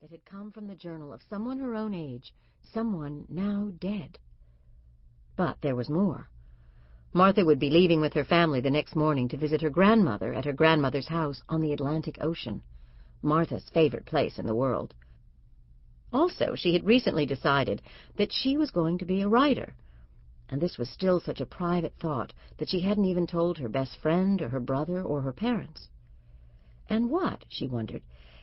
that had come from the journal of someone her own age, someone now dead. But there was more. Martha would be leaving with her family the next morning to visit her grandmother at her grandmother's house on the Atlantic Ocean, Martha's favorite place in the world. Also, she had recently decided that she was going to be a writer, and this was still such a private thought that she hadn't even told her best friend or her brother or her parents. And what, she wondered,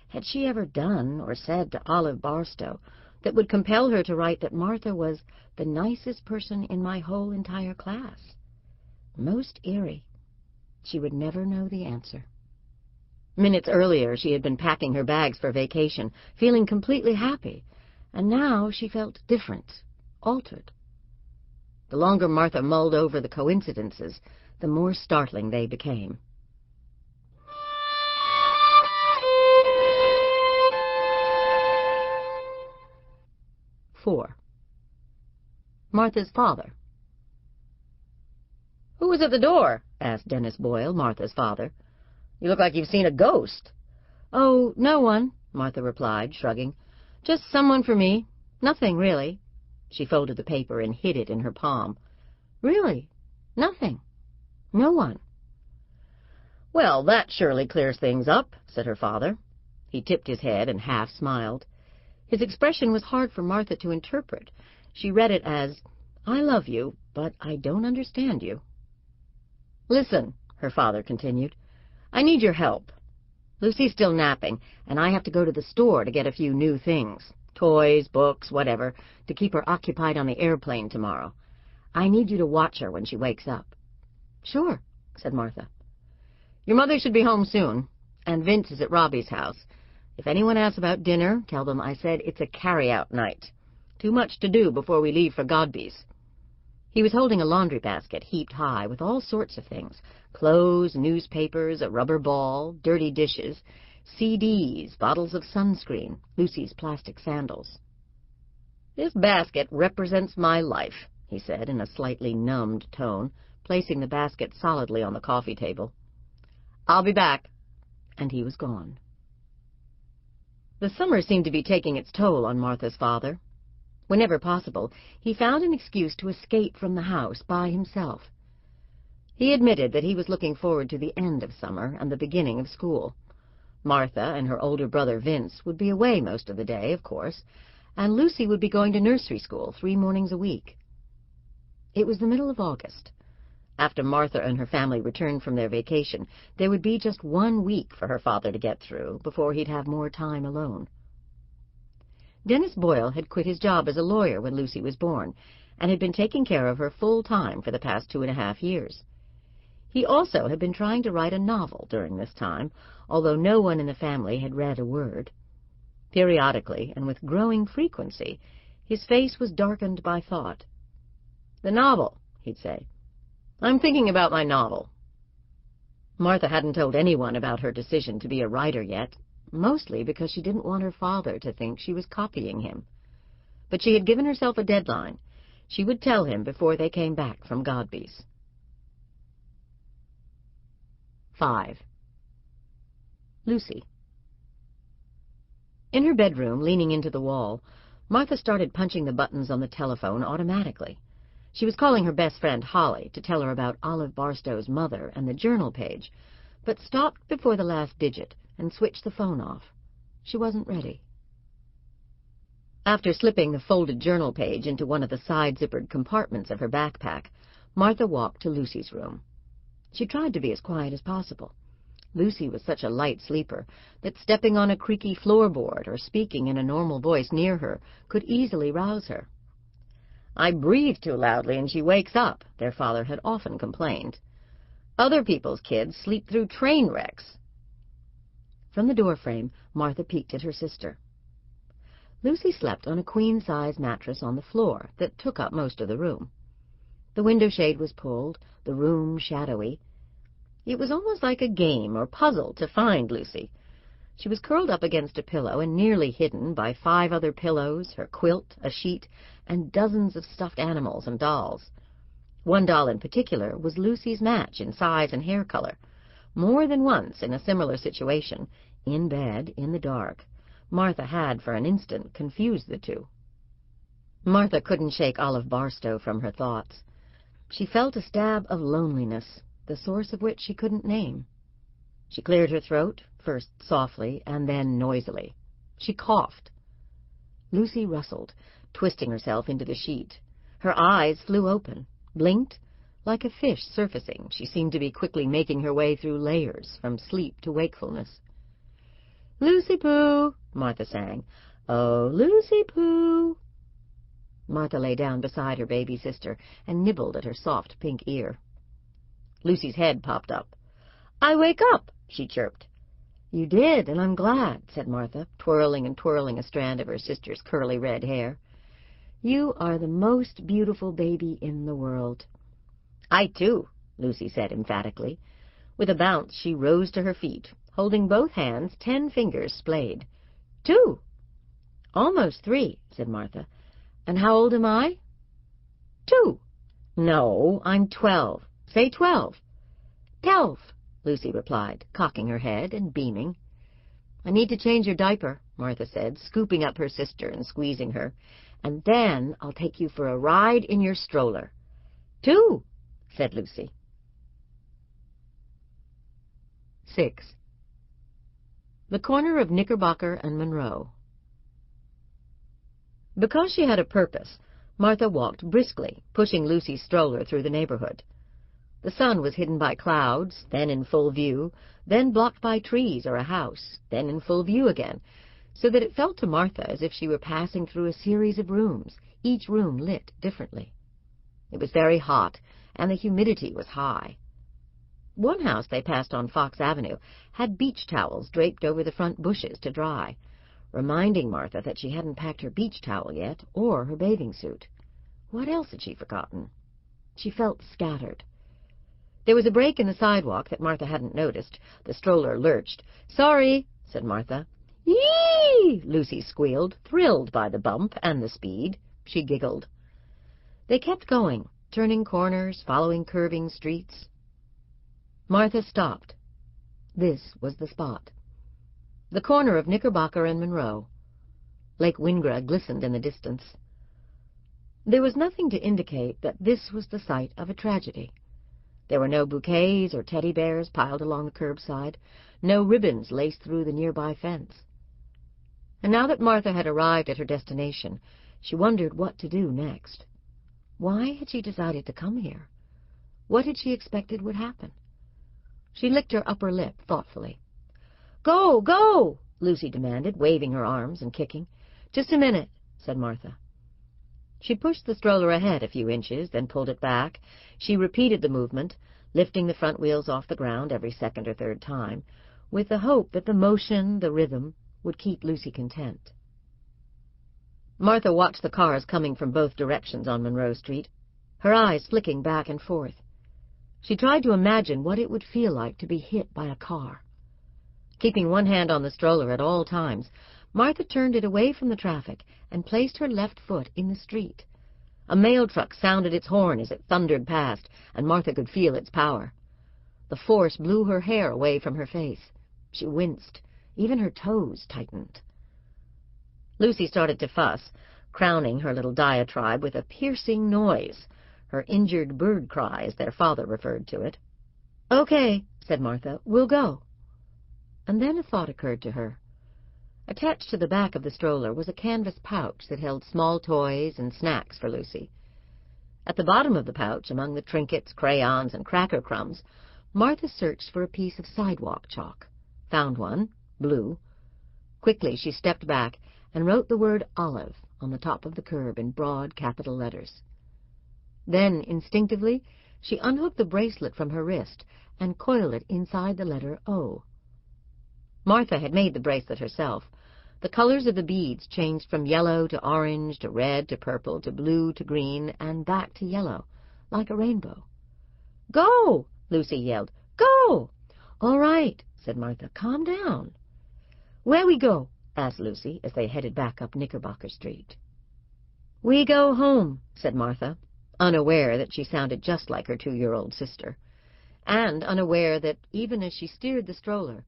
had she ever done or said to Olive Barstow that would compel her to write that Martha was the nicest person in my whole entire class? Most eerie. She would never know the answer. Minutes earlier she had been packing her bags for vacation, feeling completely happy, and now she felt different, altered. The longer Martha mulled over the coincidences, the more startling they became. 4. Martha's father. "Who was at the door?" asked Dennis Boyle, Martha's father. "You look like you've seen a ghost." "Oh, no one," Martha replied, shrugging. "Just someone for me. Nothing, really." She folded the paper and hid it in her palm. "Really? Nothing? No one?" "Well, that surely clears things up," said her father. He tipped his head and half smiled. His expression was hard for Martha to interpret. She read it as, "I love you, but I don't understand you." "Listen," her father continued, "I need your help. Lucy's still napping, and I have to go to the store to get a few new things, toys, books, whatever, to keep her occupied on the airplane tomorrow. I need you to watch her when she wakes up." "Sure," said Martha. "Your mother should be home soon, and Vince is at Robbie's house. If anyone asks about dinner, tell them I said it's a carry-out night. Too much to do before we leave for Godby's." He was holding a laundry basket heaped high with all sorts of things: clothes, newspapers, a rubber ball, dirty dishes, CDs, bottles of sunscreen, Lucy's plastic sandals. "This basket represents my life," he said in a slightly numbed tone, placing the basket solidly on the coffee table. "I'll be back." And he was gone. The summer seemed to be taking its toll on Martha's father. Whenever possible, he found an excuse to escape from the house by himself. He admitted that he was looking forward to the end of summer and the beginning of school. Martha and her older brother Vince would be away most of the day, of course, and Lucy would be going to nursery school 3 mornings a week. It was the middle of August. After Martha and her family returned from their vacation, there would be just 1 week for her father to get through before he'd have more time alone. Dennis Boyle had quit his job as a lawyer when Lucy was born, and had been taking care of her full-time for the past 2.5 years. He also had been trying to write a novel during this time, although no one in the family had read a word. Periodically, and with growing frequency, his face was darkened by thought. "The novel," he'd say. "I'm thinking about my novel." Martha hadn't told anyone about her decision to be a writer yet, mostly because she didn't want her father to think she was copying him. But she had given herself a deadline. She would tell him before they came back from Godby's. 5. Lucy. In her bedroom, leaning into the wall, Martha started punching the buttons on the telephone automatically. She was calling her best friend Holly to tell her about Olive Barstow's mother and the journal page, but stopped before the last digit and switched the phone off. She wasn't ready. After slipping the folded journal page into one of the side-zippered compartments of her backpack, Martha walked to Lucy's room. She tried to be as quiet as possible. Lucy was such a light sleeper that stepping on a creaky floorboard or speaking in a normal voice near her could easily rouse her. "I breathe too loudly and she wakes up," their father had often complained. "Other people's kids sleep through train wrecks." From the doorframe, Martha peeked at her sister. Lucy slept on a queen-size mattress on the floor that took up most of the room. The window shade was pulled, the room shadowy. It was almost like a game or puzzle to find Lucy. She was curled up against a pillow and nearly hidden by 5 other pillows, her quilt, a sheet, and dozens of stuffed animals and dolls. One doll in particular was Lucy's match in size and hair color. More than once in a similar situation, in bed, in the dark, Martha had, for an instant, confused the two. Martha couldn't shake Olive Barstow from her thoughts. She felt a stab of loneliness, the source of which she couldn't name. She cleared her throat, first softly and then noisily. She coughed. Lucy rustled, twisting herself into the sheet. Her eyes flew open, blinked. Like a fish surfacing, she seemed to be quickly making her way through layers, from sleep to wakefulness. "Lucy-Poo," Martha sang. "Oh, Lucy-Poo." Martha lay down beside her baby sister and nibbled at her soft pink ear. Lucy's head popped up. "I wake up," she chirped. "You did, and I'm glad," said Martha, twirling and twirling a strand of her sister's curly red hair. "You are the most beautiful baby in the world." "I, too," Lucy said emphatically. With a bounce, she rose to her feet, holding both hands, 10 fingers splayed. "2." "Almost 3," said Martha. "And how old am I?" "2." "No, I'm 12. Say 12. 12, Lucy replied, cocking her head and beaming. "I need to change your diaper," Martha said, scooping up her sister and squeezing her. "And then I'll take you for a ride in your stroller." "2," said Lucy. 6. The corner of Knickerbocker and Monroe. Because she had a purpose, Martha walked briskly, pushing Lucy's stroller through the neighborhood. The sun was hidden by clouds, then in full view, then blocked by trees or a house, then in full view again, so that it felt to Martha as if she were passing through a series of rooms, each room lit differently. It was very hot, and the humidity was high. One house they passed on Fox Avenue had beach towels draped over the front bushes to dry, reminding Martha that she hadn't packed her beach towel yet, or her bathing suit. What else had she forgotten? She felt scattered. There was a break in the sidewalk that Martha hadn't noticed. The stroller lurched. "Sorry," said Martha. "Yee!" Lucy squealed, thrilled by the bump and the speed. She giggled. They kept going, turning corners, following curving streets. Martha stopped. This was the spot. The corner of Knickerbocker and Monroe. Lake Wingra glistened in the distance. There was nothing to indicate that this was the site of a tragedy. There were no bouquets or teddy bears piled along the curbside, no ribbons laced through the nearby fence. And now that Martha had arrived at her destination, she wondered what to do next. Why had she decided to come here? What had she expected would happen? She licked her upper lip thoughtfully. "Go, go!" Lucy demanded, waving her arms and kicking. "Just a minute," said Martha. She pushed the stroller ahead a few inches, then pulled it back. She repeated the movement, lifting the front wheels off the ground every second or third time, with the hope that the motion, the rhythm, would keep Lucy content. Martha watched the cars coming from both directions on Monroe Street, her eyes flicking back and forth. She tried to imagine what it would feel like to be hit by a car. Keeping one hand on the stroller at all times, Martha turned it away from the traffic and placed her left foot in the street. A mail truck sounded its horn as it thundered past, and Martha could feel its power. The force blew her hair away from her face. She winced. Even her toes tightened. Lucy started to fuss, crowning her little diatribe with a piercing noise, her injured bird cry, as their father referred to it. "Okay," said Martha, "we'll go." And then a thought occurred to her. Attached to the back of the stroller was a canvas pouch that held small toys and snacks for Lucy. At the bottom of the pouch, among the trinkets, crayons, and cracker crumbs, Martha searched for a piece of sidewalk chalk. Found one, blue. Quickly she stepped back and wrote the word "Olive" on the top of the curb in broad capital letters. Then, instinctively, she unhooked the bracelet from her wrist and coiled it inside the letter O. Martha had made the bracelet herself. The colors of the beads changed from yellow to orange to red to purple to blue to green and back to yellow, like a rainbow. "Go!" Lucy yelled. "Go!" "All right," said Martha. "Calm down." "Where we go?" asked Lucy as they headed back up Knickerbocker Street. "We go home," said Martha, unaware that she sounded just like her 2-year-old sister, and unaware that, even as she steered the stroller,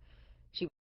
she